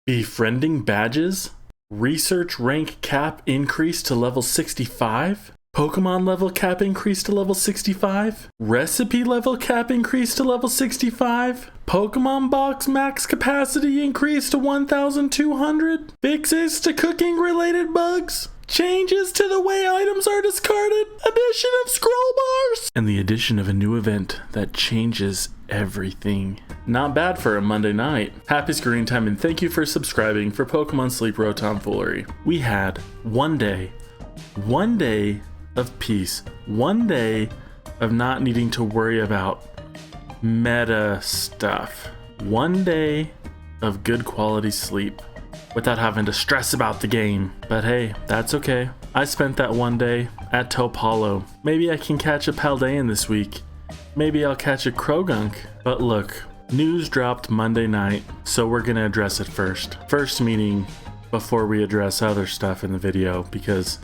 Befriending badges? Research rank cap increased to level 65? Pokemon level cap increased to level 65? Recipe level cap increased to level 65? Pokemon box max capacity increased to 1,200? Fixes to cooking related bugs? Changes to the way items are discarded? Addition of scroll bars? And the addition of a new event that changes everything. Not bad for a Monday night. Happy screen time and thank you for subscribing for Pokemon Sleep Row Tomfoolery. We had one day of peace, one day of not needing to worry about meta stuff, one day of good quality sleep without having to stress about the game. But hey, that's okay. I spent that one day at Taupe Hollow. Maybe I can catch a Paldean this week. Maybe I'll catch a Croagunk. But look, news dropped Monday night, so we're gonna address it first. First meaning before we address other stuff in the video, because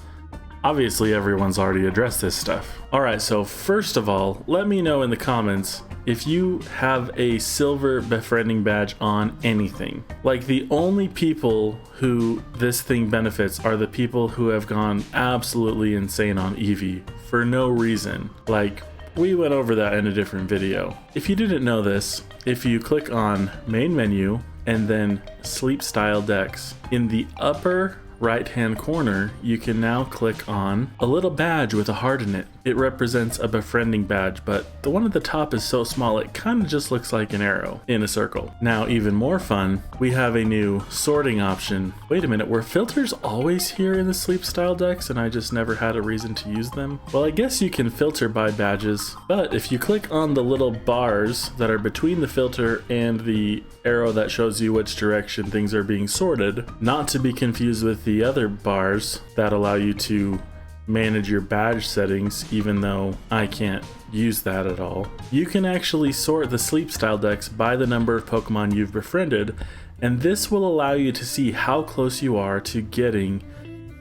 obviously everyone's already addressed this stuff. Alright, so first of all, let me know in the comments if you have a silver befriending badge on anything. Like, the only people who this thing benefits are the people who have gone absolutely insane on Eevee for no reason. Like, we went over that in a different video. If you didn't know this, if you click on main menu and then sleep style decks, in the upper right hand corner you can now click on a little badge with a heart in it. It represents a befriending badge, but the one at the top is so small it kind of just looks like an arrow in a circle. Now, even more fun, we have a new sorting option. Wait a minute, were filters always here in the sleep style decks and I just never had a reason to use them? Well, I guess you can filter by badges, but if you click on the little bars that are between the filter and the arrow that shows you which direction things are being sorted, not to be confused with the other bars that allow you to manage your badge settings, even though I can't use that at all. You can actually sort the sleep style decks by the number of Pokemon you've befriended, and this will allow you to see how close you are to getting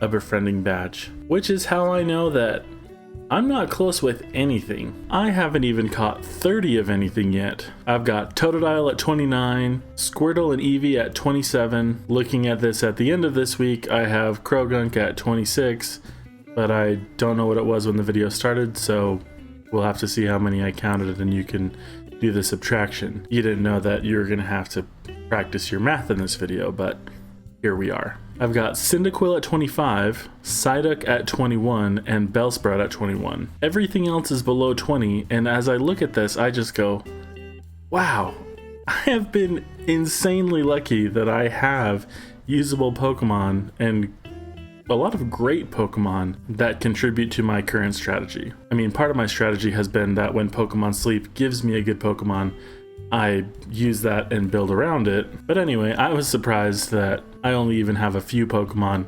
a befriending badge, which is how I know that I'm not close with anything. I haven't even caught 30 of anything yet. I've got Totodile at 29, Squirtle and Eevee at 27. Looking at this at the end of this week, I have Croagunk at 26, but I don't know what it was when the video started, so we'll have to see how many I counted and you can do the subtraction. You didn't know that you were gonna have to practice your math in this video, but here we are. I've got Cyndaquil at 25, Psyduck at 21, and Bellsprout at 21. Everything else is below 20, and as I look at this, I just go, wow, I have been insanely lucky that I have usable Pokemon and a lot of great Pokemon that contribute to my current strategy. I mean, part of my strategy has been that when Pokemon Sleep gives me a good Pokemon, I use that and build around it. But anyway, I was surprised that I only even have a few Pokemon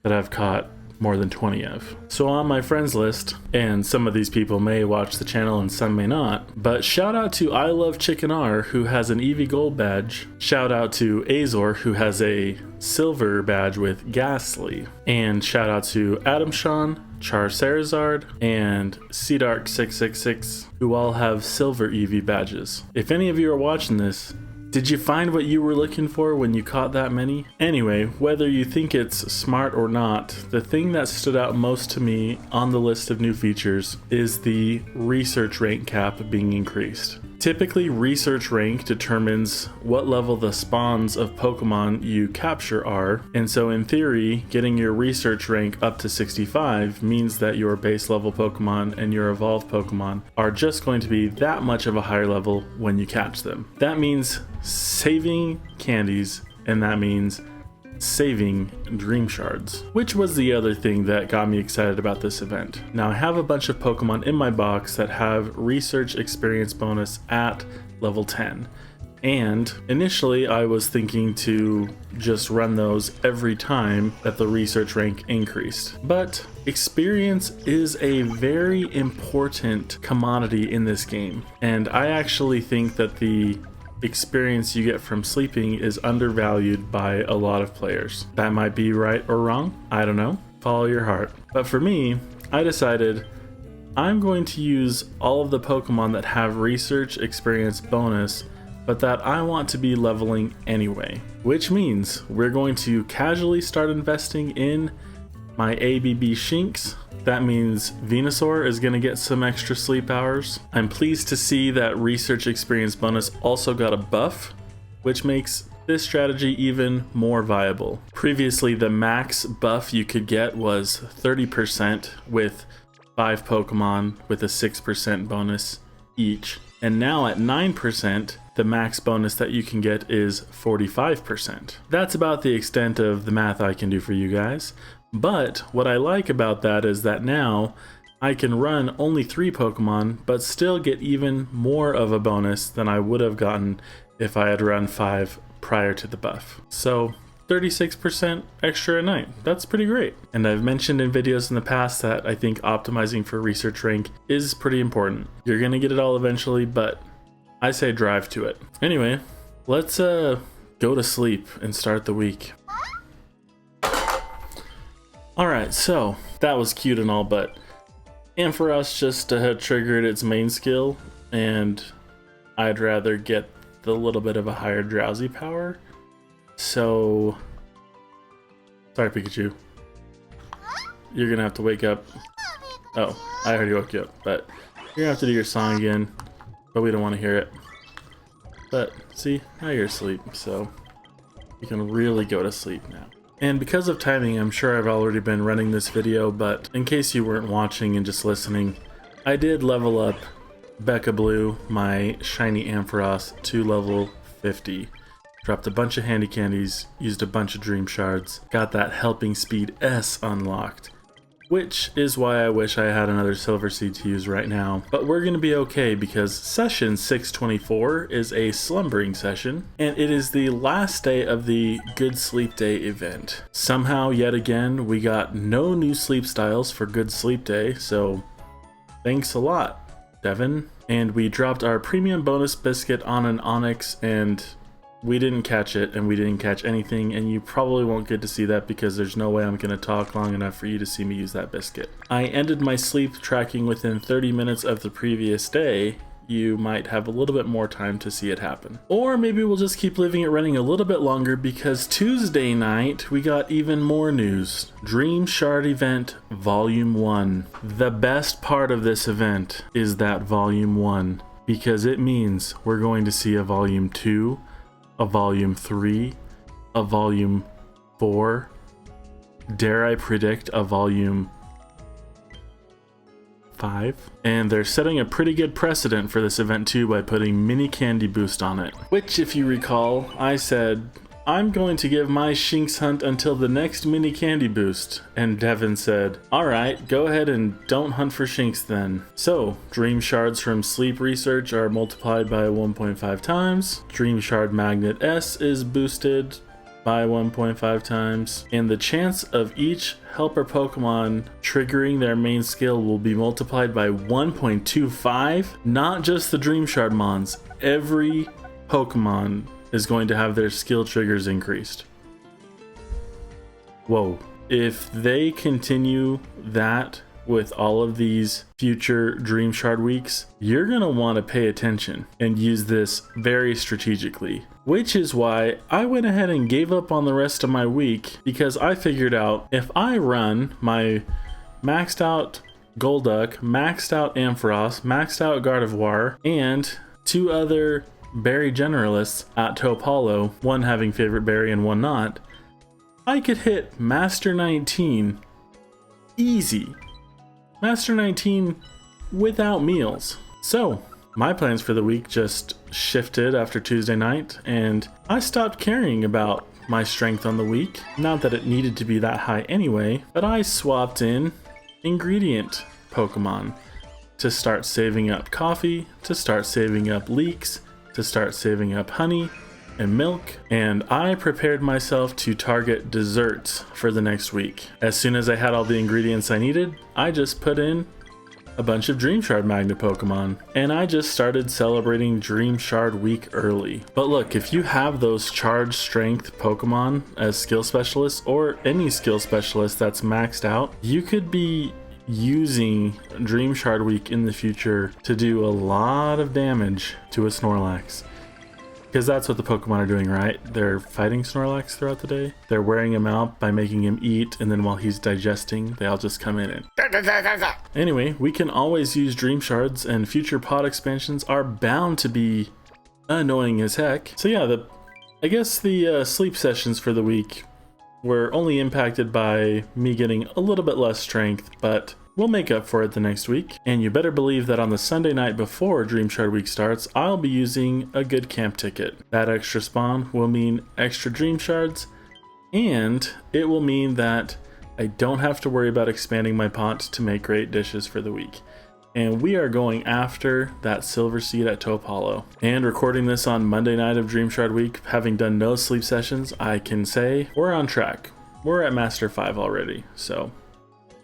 that I've caught more than 20 of. So on my friends list, and some of these people may watch the channel and some may not, but shout out to I Love Chicken R, who has an Eevee Gold badge. Shout out to Azor, who has a silver badge with Ghastly. And shout out to Adam Sean, Charizard, and Seadark666, who all have silver Eevee badges. If any of you are watching this, did you find what you were looking for when you caught that many? Anyway, whether you think it's smart or not, the thing that stood out most to me on the list of new features is the research rank cap being increased. Typically, research rank determines what level the spawns of Pokemon you capture are, and so in theory, getting your research rank up to 65 means that your base level Pokemon and your evolved Pokemon are just going to be that much of a higher level when you catch them. That means saving candies, and that means saving dream shards, which was the other thing that got me excited about this event. Now, I have a bunch of Pokemon in my box that have research experience bonus at level 10, and initially I was thinking to just run those every time that the research rank increased. But experience is a very important commodity in this game, and I actually think that the experience you get from sleeping is undervalued by a lot of players. That might be right or wrong, I don't know, follow your heart. But for me, I decided I'm going to use all of the Pokemon that have research experience bonus but that I want to be leveling anyway. Which means we're going to casually start investing in my ABB Shinx. That means Venusaur is going to get some extra sleep hours. I'm pleased to see that research experience bonus also got a buff, which makes this strategy even more viable. Previously, the max buff you could get was 30% with 5 Pokemon with a 6% bonus each. And now at 9%, the max bonus that you can get is 45%. That's about the extent of the math I can do for you guys. But what I like about that is that now I can run only 3 Pokemon, but still get even more of a bonus than I would have gotten if I had run 5 prior to the buff. So 36% extra a night. That's pretty great. And I've mentioned in videos in the past that I think optimizing for research rank is pretty important. You're gonna get it all eventually, but I say drive to it. Anyway, let's go to sleep and start the week. Alright, so that was cute and all, but Ampharos just triggered its main skill, and I'd rather get the little bit of a higher drowsy power. So, sorry Pikachu, you're gonna have to wake up. Oh, I already woke you up, but you're gonna have to do your song again, but we don't want to hear it. But see, now you're asleep, so you can really go to sleep now. And because of timing, I'm sure I've already been running this video, but in case you weren't watching and just listening, I did level up Becca Blue, my shiny Ampharos, to level 50. Dropped a bunch of handy candies, used a bunch of dream shards, got that helping speed S unlocked, which is why I wish I had another silver seed to use right now. But we're gonna be okay because session 624 is a slumbering session, and it is the last day of the Good Sleep Day event. Somehow, yet again, we got no new sleep styles for Good Sleep Day, so thanks a lot, Devin. And we dropped our premium bonus biscuit on an Onyx, and we didn't catch it, and we didn't catch anything, and you probably won't get to see that because there's no way I'm going to talk long enough for you to see me use that biscuit. I ended my sleep tracking within 30 minutes of the previous day. You might have a little bit more time to see it happen. Or maybe we'll just keep leaving it running a little bit longer because Tuesday night we got even more news. Dream Shard Event Volume 1. The best part of this event is that Volume 1 because it means we're going to see a Volume 2, a Volume 3, a Volume 4, dare I predict a Volume 5? And they're setting a pretty good precedent for this event too by putting mini candy boost on it. Which, if you recall, I said, I'm going to give my Shinx hunt until the next mini candy boost. And Devin said, alright, go ahead and don't hunt for Shinx then. So, Dream Shards from Sleep Research are multiplied by 1.5 times. Dream Shard Magnet S is boosted by 1.5 times. And the chance of each helper Pokemon triggering their main skill will be multiplied by 1.25. Not just the Dream Shard Mons. Every Pokemon is going to have their skill triggers increased. Whoa. If they continue that with all of these future Dream Shard weeks, you're gonna want to pay attention and use this very strategically. Which is why I went ahead and gave up on the rest of my week, because I figured out if I run my maxed out Golduck, maxed out Ampharos, maxed out Gardevoir, and 2 other berry generalists at Taupe Hollow, one having favorite berry and one not, I could hit Master 19 easy. Master 19 without meals. So my plans for the week just shifted after Tuesday night, and I stopped caring about my strength on the week. Not that it needed to be that high anyway, but I swapped in ingredient Pokemon to start saving up coffee, to start saving up leeks, to start saving up honey and milk, and I prepared myself to target desserts for the next week. As soon as I had all the ingredients I needed, I just put in a bunch of Dream Shard Magnet Pokemon, and I just started celebrating Dream Shard week early. But look, if you have those charged strength Pokemon as skill specialists, or any skill specialist that's maxed out, you could be using Dream Shard week in the future to do a lot of damage to a Snorlax. Because that's what the Pokemon are doing, right? They're fighting Snorlax throughout the day. They're wearing him out by making him eat, and then while he's digesting, they all just come in and... Anyway, we can always use Dream Shards, and future pod expansions are bound to be annoying as heck. So yeah, I guess the sleep sessions for the week were only impacted by me getting a little bit less strength, but we'll make up for it the next week. And you better believe that on the Sunday night before Dream Shard Week starts, I'll be using a good camp ticket. That extra spawn will mean extra Dream Shards, and it will mean that I don't have to worry about expanding my pot to make great dishes for the week. And we are going after that Silver Seed at Taupe Hollow. And recording this on Monday night of Dream Shard Week, having done no sleep sessions, I can say we're on track. We're at Master 5 already, so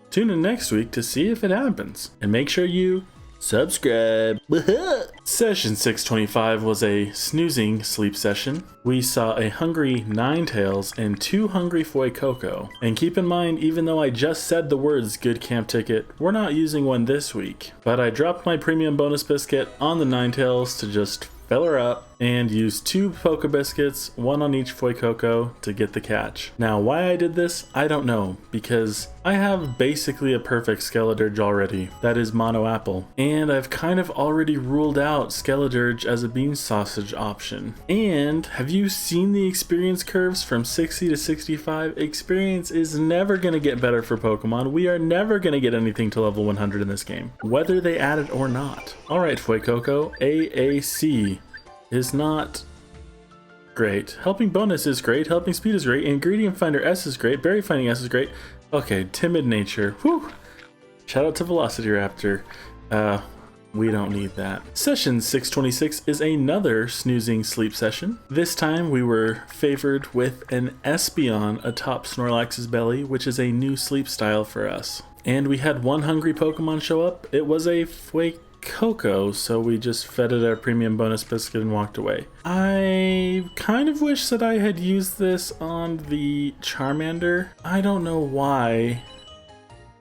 tune in next week to see if it happens. And make sure you subscribe. Session 625 was a snoozing sleep session. We saw a hungry Ninetales and 2 hungry Fuecoco. And keep in mind, even though I just said the words good camp ticket, we're not using one this week. But I dropped my premium bonus biscuit on the Ninetales to just fill her up and use 2 Poke Biscuits, 1 on each Fuecoco to get the catch. Now why I did this, I don't know, because I have basically a perfect Skeledirge already, that is Mono Apple, and I've kind of already ruled out Skeledirge as a bean sausage option. And have you seen the experience curves from 60 to 65? Experience is never going to get better for Pokemon. We are never going to get anything to level 100 in this game, whether they add it or not. Alright Fuecoco, AAC is not great. Helping bonus is great, helping speed is great, ingredient finder S is great, berry finding S is great. Okay, timid nature. Whew. Shout out to Velociraptor. We don't need that. Session 626 is another snoozing sleep session. This time we were favored with an Espeon atop Snorlax's belly, which is a new sleep style for us. And we had 1 hungry Pokemon show up. It was a Fuecoco, so we just fed it our premium bonus biscuit and walked away. I kind of wish that I had used this on the Charmander. I don't know why.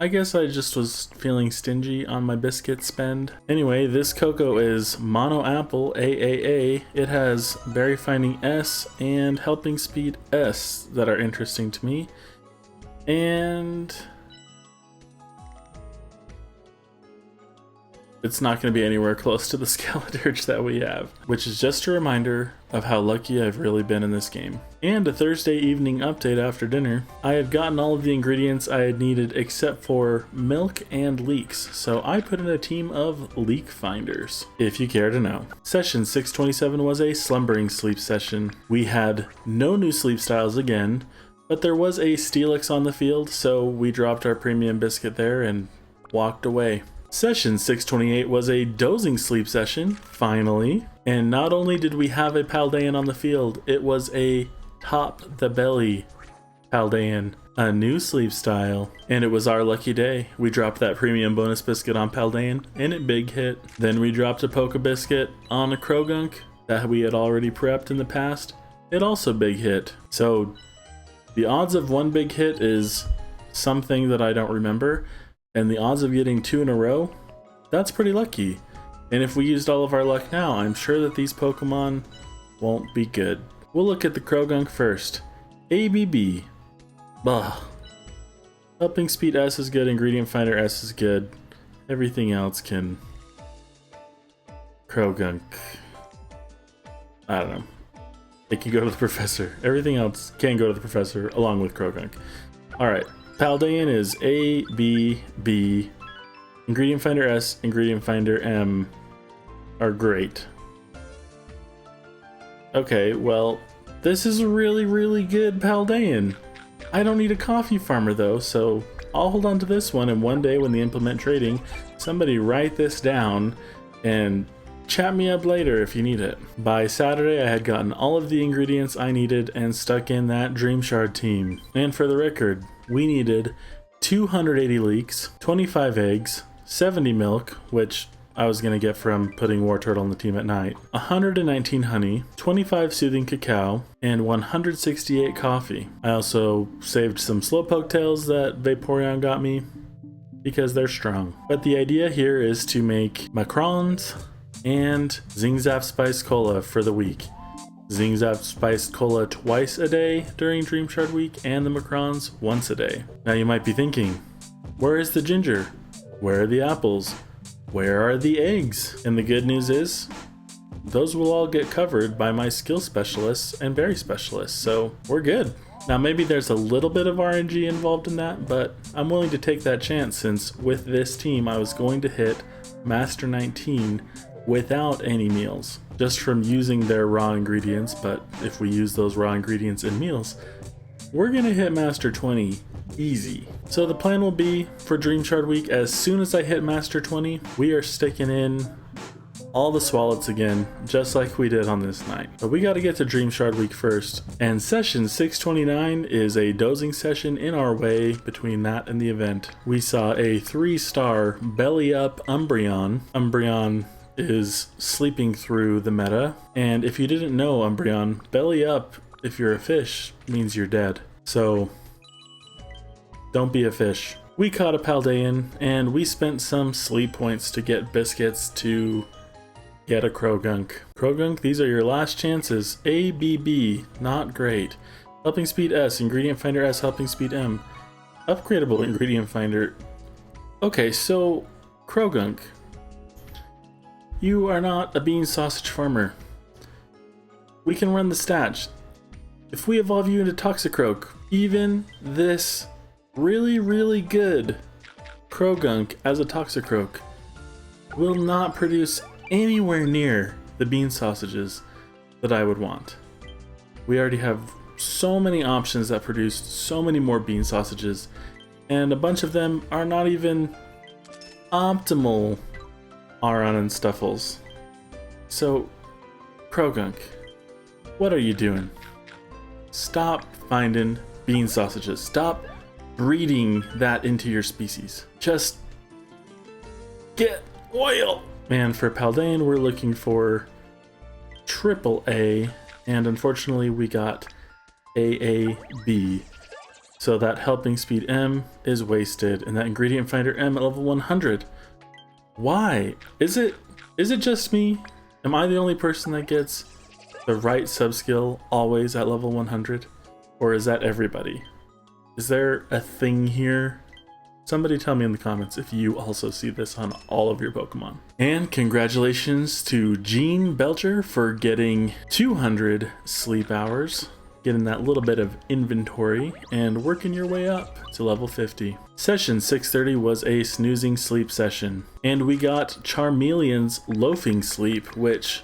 I guess I just was feeling stingy on my biscuit spend. Anyway, this Coco is Mono Apple AAA. It has Berry Finding S and Helping Speed S that are interesting to me. And it's not going to be anywhere close to the Skeledirge that we have, which is just a reminder of how lucky I've really been in this game. And a Thursday evening update after dinner. I had gotten all of the ingredients I had needed except for milk and leeks, so I put in a team of leek finders, if you care to know. Session 627 was a slumbering sleep session. We had no new sleep styles again, but there was a Steelix on the field, so we dropped our premium biscuit there and walked away. Session 628 was a dozing sleep session, finally. And not only did we have a Paldean on the field, it was a top the belly Paldean, a new sleep style. And it was our lucky day. We dropped that premium bonus biscuit on Paldean and it big hit. Then we dropped a Poke Biscuit on a Croagunk that we had already prepped in the past. It also big hit. So the odds of 1 big hit is something that I don't remember. And the odds of getting 2 in a row, that's pretty lucky. And if we used all of our luck now, I'm sure that these Pokemon won't be good. We'll look at the Croagunk first. ABB. Bah. Helping Speed S is good, Ingredient Finder S is good. Everything else can... Croagunk. I don't know. It can go to the Professor. Everything else can go to the Professor along with Croagunk. Alright. Paldean is A, B, B. Ingredient Finder S, Ingredient Finder M are great. Okay, well, this is a really, really good Paldean. I don't need a coffee farmer though, so I'll hold on to this one, and one day when they implement trading, somebody write this down and chat me up later if you need it. By Saturday, I had gotten all of the ingredients I needed and stuck in that Dream Shard team. And for the record, we needed 280 leeks, 25 eggs, 70 milk, which I was going to get from putting War Turtle on the team at night, 119 honey, 25 soothing cacao, and 168 coffee. I also saved some Slowpoke tails that Vaporeon got me because they're strong. But the idea here is to make macarons and Zing Zap Spice Cola for the week. Zing Zap Spiced Cola twice a day during Dream Shard Week, and the Macrons once a day. Now you might be thinking, where is the ginger? Where are the apples? Where are the eggs? And the good news is, those will all get covered by my skill specialists and berry specialists, so we're good. Now maybe there's a little bit of RNG involved in that, but I'm willing to take that chance since with this team I was going to hit Master 19 without any meals, just from using their raw ingredients. But if we use those raw ingredients in meals, we're gonna hit Master 20 easy. So the plan will be for Dream Shard Week, as soon as I hit Master 20, we are sticking in all the swallets again, just like we did on this night. But we gotta get to Dream Shard Week first, and session 629 is a dozing session in our way between that and the event. We saw a 3-star belly up Umbreon. Umbreon is sleeping through the meta, and if you didn't know, Umbreon, belly up if you're a fish means you're dead. So don't be a fish. We caught a Paldean, and we spent some sleep points to get biscuits to get a Croagunk. Croagunk, these are your last chances. A, B, B, not great. Helping Speed S, Ingredient Finder S, Helping Speed M. Upgradable Ingredient Finder. Okay, so Croagunk, you are not a bean sausage farmer. We can run the stats. If we evolve you into Toxicroak, even this really good Croagunk as a Toxicroak will not produce anywhere near the bean sausages that I would want. We already have so many options that produce so many more bean sausages, and a bunch of them are not even optimal Aron and Stuffles. So, Croagunk, what are you doing? Stop finding bean sausages. Stop breeding that into your species. Just get oil! And for Paldean, we're looking for AAA, and unfortunately we got AAB. So that Helping Speed M is wasted, and that Ingredient Finder M at level 100. Why? Is it just me? Am I the only person that gets the right sub-skill always at level 100? Or is that everybody? Is there a thing here? Somebody tell me in the comments if you also see this on all of your Pokemon. And congratulations to Gene Belcher for getting 200 sleep hours, getting that little bit of inventory, and working your way up to level 50. Session 630 was a snoozing sleep session, and we got Charmeleon's loafing sleep, which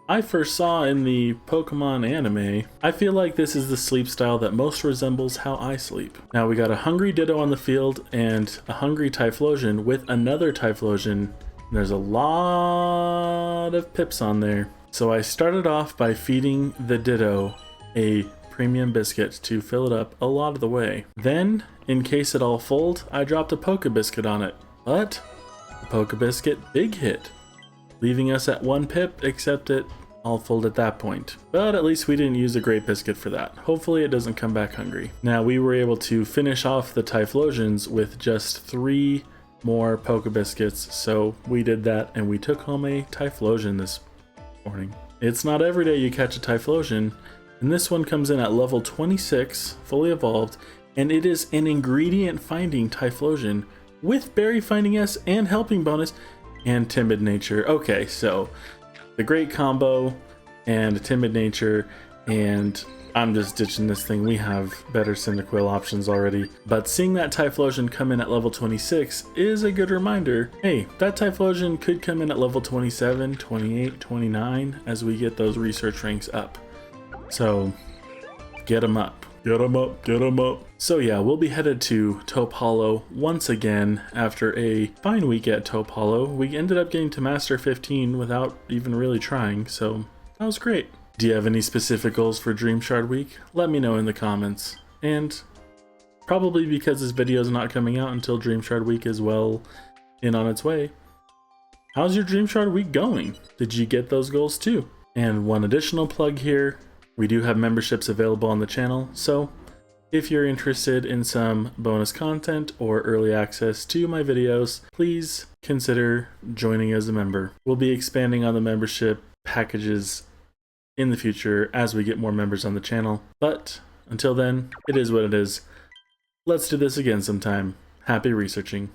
I first saw in the Pokemon anime. I feel like this is the sleep style that most resembles how I sleep. Now we got a hungry Ditto on the field and a hungry Typhlosion with another Typhlosion. There's a lot of pips on there. So I started off by feeding the Ditto a premium biscuit to fill it up a lot of the way. Then, in case it all fold, I dropped a Poke Biscuit on it. But the Poke Biscuit big hit, leaving us at 1 pip, except it all fold at that point. But at least we didn't use a Great Biscuit for that. Hopefully it doesn't come back hungry. Now we were able to finish off the Typhlosions with just 3 more Poke Biscuits, so we did that and we took home a Typhlosion this morning. It's not every day you catch a Typhlosion, and this one comes in at level 26, fully evolved, and it is an ingredient finding Typhlosion with berry finding S and helping bonus and timid nature. Okay, so the great combo and timid nature, and I'm just ditching this thing. We have better Cyndaquil options already. But seeing that Typhlosion come in at level 26 is a good reminder. Hey, that Typhlosion could come in at level 27, 28, 29 as we get those research ranks up. So get them up. Get them up, get them up. So yeah, we'll be headed to Taupe Hollow once again after a fine week at Taupe Hollow. We ended up getting to Master 15 without even really trying, so that was great. Do you have any specific goals for Dream Shard Week? Let me know in the comments. And probably because this video is not coming out until Dream Shard Week is well in on its way, how's your Dream Shard Week going? Did you get those goals too? And one additional plug here. We do have memberships available on the channel, so if you're interested in some bonus content or early access to my videos, please consider joining as a member. We'll be expanding on the membership packages in the future as we get more members on the channel. But until then, it is what it is. Let's do this again sometime. Happy researching.